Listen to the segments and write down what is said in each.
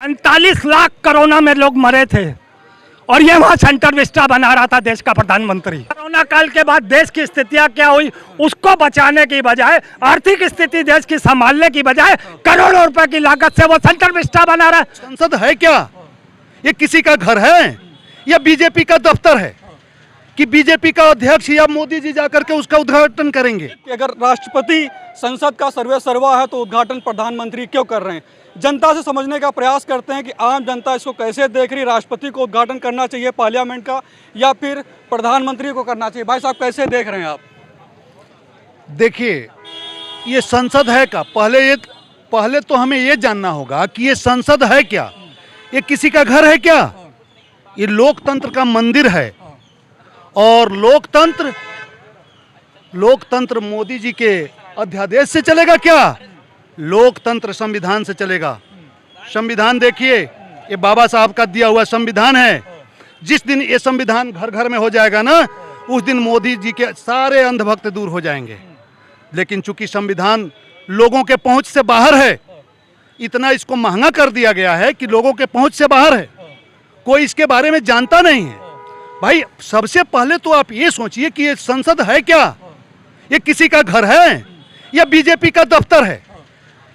45 lakh corona में लोग मरे थे और ये वहाँ सेंटर विस्टा बना रहा था देश का प्रधानमंत्री। कोरोना काल के बाद देश की स्थितियां क्या हुई, उसको बचाने की बजाय, आर्थिक स्थिति देश की संभालने की बजाय करोड़ों रुपए की लागत से वो सेंटर विस्टा बना रहा है। संसद है क्या? ये किसी का घर है या बीजेपी का दफ्तर है कि बीजेपी का अध्यक्ष या मोदी जी जाकर के उसका उद्घाटन करेंगे? कि अगर राष्ट्रपति संसद का सर्वे सर्वा है तो उद्घाटन प्रधानमंत्री क्यों कर रहे हैं? जनता से समझने का प्रयास करते हैं कि आम जनता इसको कैसे देख रही, राष्ट्रपति को उद्घाटन करना चाहिए पार्लियामेंट का या फिर प्रधानमंत्री को करना चाहिए? भाई साहब कैसे देख रहे हैं आप? देखिए, ये संसद है क्या? पहले तो हमें ये जानना होगा कि ये संसद है क्या? ये किसी का घर है क्या? ये लोकतंत्र का मंदिर है। और लोकतंत्र मोदी जी के अध्यादेश से चलेगा क्या? लोकतंत्र संविधान से चलेगा। संविधान देखिए, ये बाबा साहब का दिया हुआ संविधान है। जिस दिन ये संविधान घर घर में हो जाएगा ना, उस दिन मोदी जी के सारे अंधभक्त दूर हो जाएंगे। लेकिन चूंकि संविधान लोगों के पहुंच से बाहर है, इतना इसको महंगा कर दिया गया है कि लोगों के पहुंच से बाहर है, कोई इसके बारे में जानता नहीं है। भाई, सबसे पहले तो आप ये सोचिए कि ये संसद है क्या? ये किसी का घर है या बीजेपी का दफ्तर है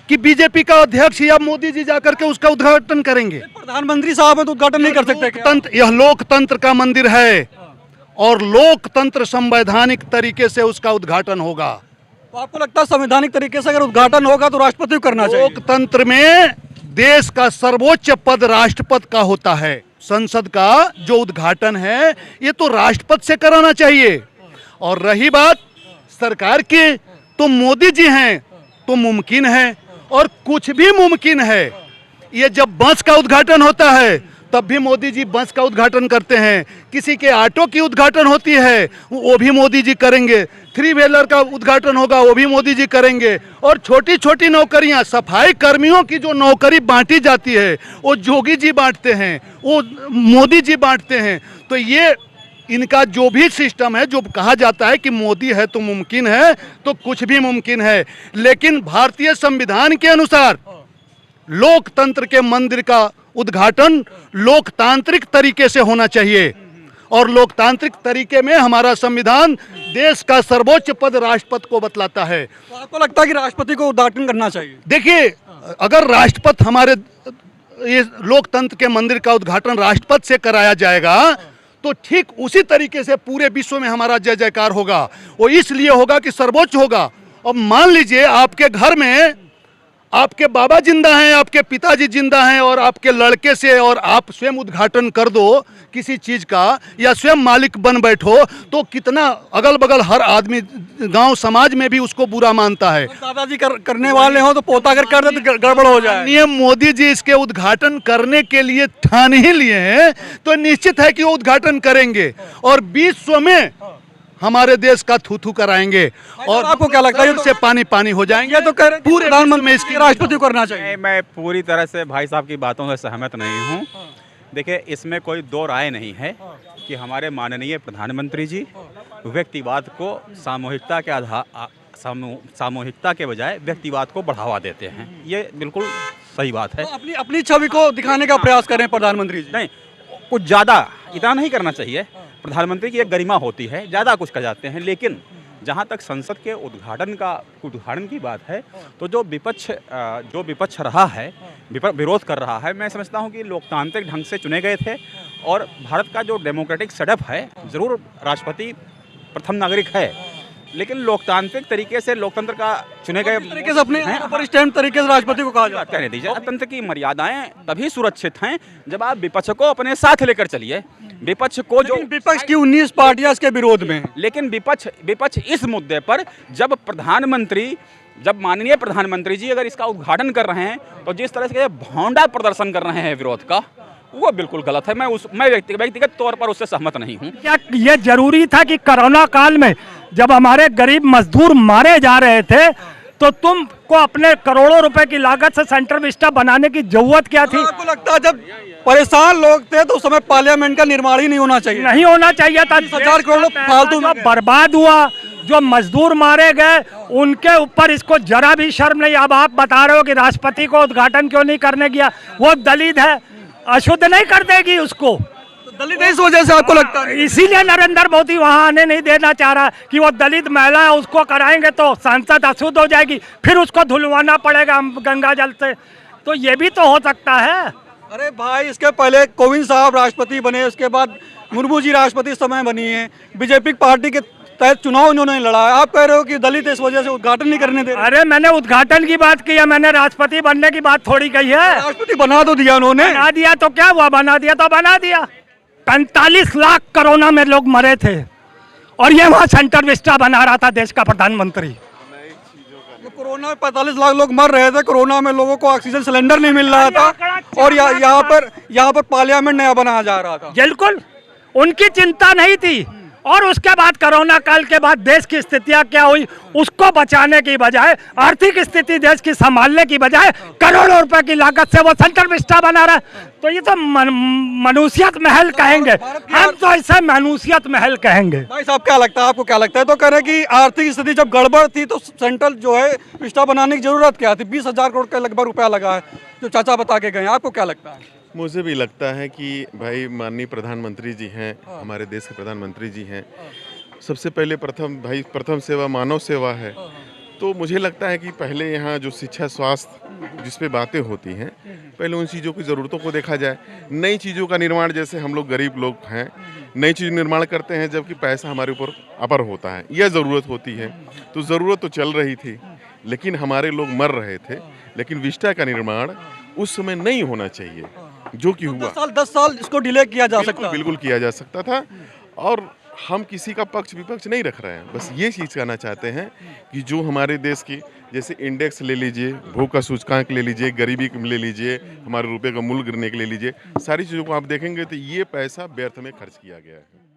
कि बीजेपी का अध्यक्ष या मोदी जी जाकर के उसका उद्घाटन करेंगे? प्रधानमंत्री साहब है तो उद्घाटन नहीं कर सकते क्या? यह लोकतंत्र का मंदिर है और लोकतंत्र संवैधानिक तरीके से उसका उद्घाटन होगा। तो आपको लगता है संवैधानिक तरीके से अगर उद्घाटन होगा तो राष्ट्रपति को करना चाहिए? लोकतंत्र में देश का सर्वोच्च पद राष्ट्रपति का होता है। संसद का जो उद्घाटन है ये तो राष्ट्रपति से कराना चाहिए। और रही बात सरकार की, तो मोदी जी हैं तो मुमकिन है और कुछ भी मुमकिन है। ये जब बस का उद्घाटन होता है तब भी मोदी जी बस का उद्घाटन करते हैं। किसी के ऑटो की उद्घाटन होती है वो भी मोदी जी करेंगे। 3 व्हीलर का उद्घाटन होगा वो भी मोदी जी करेंगे। और छोटी छोटी नौकरियां, सफाई कर्मियों की जो नौकरी बांटी जाती है वो जोगी जी बांटते हैं, वो मोदी जी बांटते हैं। तो ये इनका जो भी सिस्टम है, जो कहा जाता है कि मोदी है तो मुमकिन है, तो कुछ भी मुमकिन है। लेकिन भारतीय संविधान के अनुसार लोकतंत्र के मंदिर का उद्घाटन लोकतांत्रिक तरीके से होना चाहिए। और लोकतांत्रिक तरीके में हमारा संविधान देश का सर्वोच्च पद राष्ट्रपति को बतलाता है। तो आपको लगता है कि राष्ट्रपति को उद्घाटन करना चाहिए? देखिए, अगर राष्ट्रपति हमारे ये लोकतंत्र के मंदिर का उद्घाटन राष्ट्रपति से कराया जाएगा तो ठीक उसी तरीके से पूरे विश्व में हमारा जय जयकार होगा। वो इसलिए होगा कि सर्वोच्च होगा। अब मान लीजिए आपके घर में आपके बाबा जिंदा हैं, आपके पिताजी जिंदा हैं और आपके लड़के से और आप स्वयं उद्घाटन कर दो किसी चीज का या स्वयं मालिक बन बैठो, तो कितना अगल बगल हर आदमी गांव समाज में भी उसको बुरा मानता है। दादाजी करने वाले हो तो पोता अगर कर दे तो गड़बड़ हो जाए। नियम मोदी जी इसके उद्घाटन करने के लिए ठान ही लिए हैं तो निश्चित है कि वो उद्घाटन करेंगे और विश्व में हमारे देश का थू थू कराएंगे। और आपको क्या लगता है से पानी पानी हो जाएंगे? तो कह रहे पूरे प्रधानमंत्री में इसकी राष्ट्रपति को करना चाहिए। मैं पूरी तरह से भाई साहब की बातों से सहमत नहीं हूँ। देखिए, इसमें कोई दो राय नहीं है कि हमारे माननीय प्रधानमंत्री जी व्यक्तिवाद को सामूहिकता के आधार सामूहिकता के बजाय व्यक्तिवाद को बढ़ावा देते हैं। ये बिल्कुल सही बात है। तो अपनी छवि को दिखाने का प्रयास करें प्रधानमंत्री जी। नहीं, कुछ ज़्यादा इतना नहीं करना चाहिए। प्रधानमंत्री की एक गरिमा होती है, ज़्यादा कुछ कर जाते हैं। लेकिन जहाँ तक संसद के उद्घाटन की बात है तो जो विपक्ष रहा है, विरोध कर रहा है, मैं समझता हूँ कि लोकतांत्रिक ढंग से चुने गए थे। और भारत का जो डेमोक्रेटिक सेटअप है, ज़रूर राष्ट्रपति प्रथम नागरिक है, लेकिन लोकतांत्रिक तरीके से लोकतंत्र का चुने गए तरीके से अपने स्टैंड तरीके से राष्ट्रपति को कहा जाता है। कहने दीजिए, लोकतंत्र की मर्यादाएं तभी सुरक्षित हैं जब आप विपक्ष को अपने साथ लेकर चलिए। विपक्ष को जो विपक्ष की 19 पार्टियां इसके विरोध में हैं। लेकिन विपक्ष इस मुद्दे पर जब माननीय प्रधानमंत्री जी अगर इसका उद्घाटन कर रहे हैं तो जिस तरह से भौंडा प्रदर्शन कर रहे हैं विरोध का, वो बिल्कुल गलत है। मैं व्यक्तिगत तौर पर उससे सहमत नहीं हूँ। क्या ये जरूरी था कि कोरोना काल में जब हमारे गरीब मजदूर मारे जा रहे थे तो तुमको अपने करोड़ों रुपए की लागत से सेंटर विस्टा बनाने की जरूरत क्या थी? आपको लगता है जब परेशान लोग थे तो उस समय पार्लियामेंट का निर्माण ही नहीं होना चाहिए? नहीं होना चाहिए था। 10,000 करोड़ फालतू में बर्बाद हुआ जो मजदूर मारे गए उनके ऊपर इसको जरा भी शर्म नहीं। अब आप बता रहे हो कि राष्ट्रपति को उद्घाटन क्यों नहीं करने गया, वो दलित है, अशुद्ध नहीं कर देगी उसको। दलित है इस वजह से आपको लगता है? इसीलिए नरेंद्र मोदी वहां आने नहीं देना चाह रहा कि वो दलित महिला है उसको कराएंगे तो सांसद अशुद्ध हो जाएगी, फिर उसको धुलवाना पड़ेगा गंगा जल से। तो ये भी तो हो सकता है। अरे भाई, इसके पहले कोविंद साहब राष्ट्रपति बने, उसके बाद मुर्मू जी राष्ट्रपति इस समय बनी है, बीजेपी पार्टी के तहत चुनाव उन्होंने लड़ा है। आप कह रहे हो कि दलित इस वजह से उद्घाटन नहीं करने दे रहे? अरे मैंने उद्घाटन की बात की है, मैंने राष्ट्रपति बनने की बात थोड़ी कही है। राष्ट्रपति बना तो दिया उन्होंने। बना दिया तो क्या हुआ, बना दिया तो बना दिया। 45 लाख कोरोना में लोग मरे थे और ये वहां सेंटर विस्टा बना रहा था देश का प्रधानमंत्री। तो कोरोना में 45 लाख लोग मर रहे थे, कोरोना में लोगों को ऑक्सीजन सिलेंडर नहीं मिल रहा था, और यहाँ पर पार्लियामेंट नया बनाया जा रहा था। बिल्कुल उनकी चिंता नहीं थी। और उसके बाद कोरोना काल के बाद देश की स्थितियां क्या हुई, उसको बचाने की बजाय, आर्थिक स्थिति देश की संभालने की बजाय करोड़ों रुपए की लागत से वो सेंटर विस्टा बना रहा है। तो ये तो मनुष्यत महल कहेंगे, हम तो इसे मनुष्यत महल कहेंगे। भाई साहब, क्या लगता है आपको, क्या लगता है? तो कह रहे कि आर्थिक स्थिति जब गड़बड़ थी तो सेंट्रल जो है विस्टा बनाने की जरूरत क्या थी? 20,000 करोड़ का लगभग रुपया लगा है, जो चाचा बता के गए। आपको क्या लगता है? मुझे भी लगता है कि भाई माननीय प्रधानमंत्री जी हैं, हमारे देश के प्रधानमंत्री जी हैं। सबसे पहले प्रथम सेवा मानव सेवा है। तो मुझे लगता है कि पहले यहाँ जो शिक्षा स्वास्थ्य जिस पे बातें होती हैं, पहले उन चीज़ों की ज़रूरतों को देखा जाए। नई चीज़ों का निर्माण, जैसे हम लोग गरीब लोग हैं, नई चीज़ निर्माण करते हैं जबकि पैसा हमारे ऊपर अपर होता है, यह ज़रूरत होती है। तो ज़रूरत तो चल रही थी, लेकिन हमारे लोग मर रहे थे। लेकिन विस्टा का निर्माण उस समय नहीं होना चाहिए, जो कि हुआ। 10 साल इसको डिले किया जा सकता है। बिल्कुल किया जा सकता था। और हम किसी का पक्ष विपक्ष नहीं रख रहे हैं, बस ये चीज़ कहना चाहते हैं कि जो हमारे देश की, जैसे इंडेक्स ले लीजिए, भूख का सूचकांक ले लीजिए, गरीबी ले लीजिए, हमारे रुपए का मूल्य गिरने के ले लीजिए, सारी चीज़ों को आप देखेंगे तो ये पैसा व्यर्थ में खर्च किया गया है।